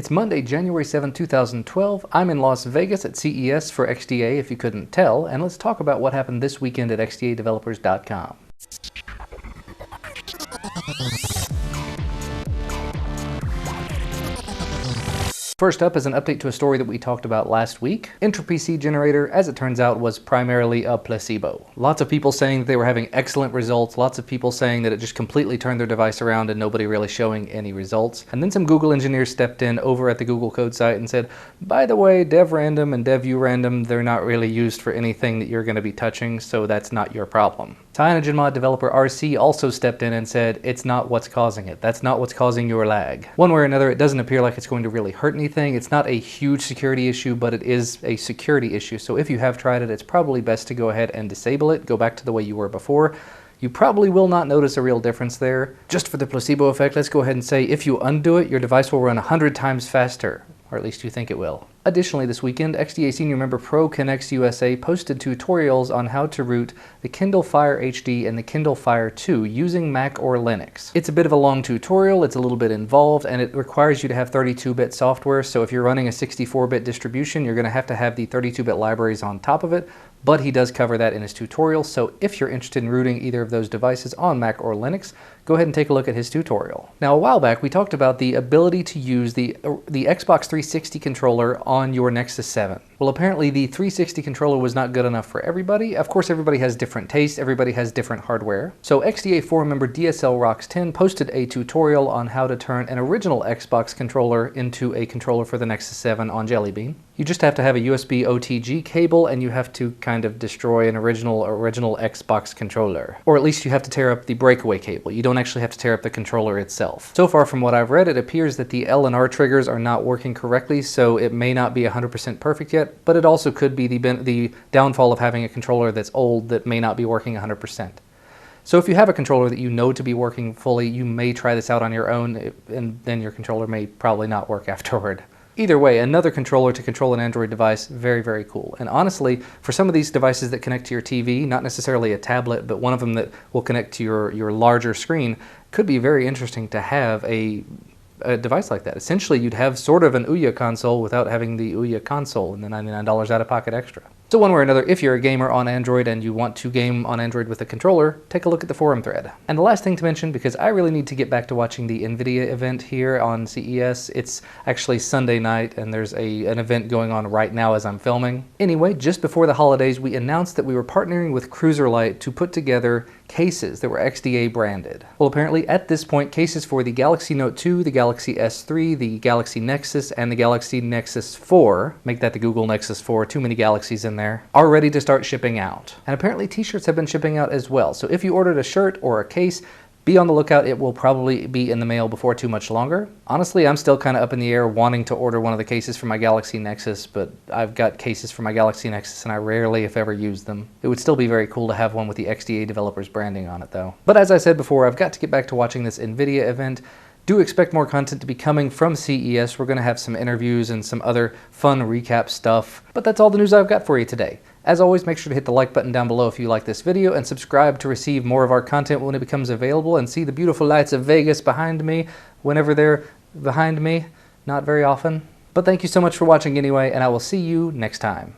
It's Monday, January 7, 2012. I'm in Las Vegas at CES for XDA, if you couldn't tell, and let's talk about what happened this weekend at XDAdevelopers.com. First up is an update to a story that we talked about last week. Entropy Seed Generator, as it turns out, was primarily a placebo. Lots of people saying that they were having excellent results, lots of people saying that it just completely turned their device around and nobody really showing any results. And then some Google engineers stepped in over at the Google code site and said, by the way, dev-random and dev-urandom, they're not really used for anything that you're going to be touching, so that's not your problem. CyanogenMod developer RC also stepped in and said, it's not what's causing it. That's not what's causing your lag. One way or another, it doesn't appear like it's going to really hurt anything. It's not a huge security issue, but it is a security issue. So if you have tried it, it's probably best to go ahead and disable it. Go back to the way you were before. You probably will not notice a real difference there. Just for the placebo effect, let's go ahead and say if you undo it, your device will run 100 times faster. Or at least you think it will. Additionally, this weekend, XDA senior member Pro Connects USA posted tutorials on how to root the Kindle Fire HD and the Kindle Fire 2 using Mac or Linux. It's a bit of a long tutorial, it's a little bit involved, and it requires you to have 32-bit software, so if you're running a 64-bit distribution, you're going to have the 32-bit libraries on top of it, but he does cover that in his tutorial, so if you're interested in rooting either of those devices on Mac or Linux, go ahead and take a look at his tutorial. Now, a while back, we talked about the ability to use the Xbox 360 controller on your Nexus 7. Well, apparently the 360 controller was not good enough for everybody. Of course, everybody has different tastes, everybody has different hardware. So XDA forum member DSL Rocks 10 posted a tutorial on how to turn an original Xbox controller into a controller for the Nexus 7 on Jelly Bean. You just have to have a USB OTG cable and you have to kind of destroy an original Xbox controller. Or at least you have to tear up the breakaway cable. You don't actually have to tear up the controller itself. So far from what I've read, it appears that the L and R triggers are not working correctly, so it may not be 100% perfect yet, but it also could be the downfall of having a controller that's old that may not be working 100%. So if you have a controller that you know to be working fully, you may try this out on your own, and then your controller may probably not work afterward. Either way, another controller to control an Android device, very, very cool. And honestly, for some of these devices that connect to your TV, not necessarily a tablet, but one of them that will connect to your larger screen, could be very interesting to have a device like that. Essentially, you'd have sort of an Ouya console without having the Ouya console and the $99 out of pocket extra. So one way or another, if you're a gamer on Android and you want to game on Android with a controller, take a look at the forum thread. And the last thing to mention, because I really need to get back to watching the NVIDIA event here on CES, it's actually Sunday night and there's an event going on right now as I'm filming. Anyway, just before the holidays, we announced that we were partnering with Cruiserlight to put together cases that were XDA branded. Well, apparently at this point, cases for the Galaxy Note 2, the Galaxy S3, the Galaxy Nexus, and the Galaxy Nexus 4, make that the Google Nexus 4, too many Galaxies in there, are ready to start shipping out. And apparently t-shirts have been shipping out as well. So if you ordered a shirt or a case, be on the lookout. It will probably be in the mail before too much longer. Honestly, I'm still kind of up in the air wanting to order one of the cases for my Galaxy Nexus, but I've got cases for my Galaxy Nexus and I rarely, if ever, use them. It would still be very cool to have one with the XDA developers branding on it, though. But as I said before, I've got to get back to watching this NVIDIA event. Do expect more content to be coming from CES. We're going to have some interviews and some other fun recap stuff. But that's all the news I've got for you today. As always, make sure to hit the like button down below if you like this video and subscribe to receive more of our content when it becomes available and see the beautiful lights of Vegas behind me whenever they're behind me. Not very often. But thank you so much for watching anyway, and I will see you next time.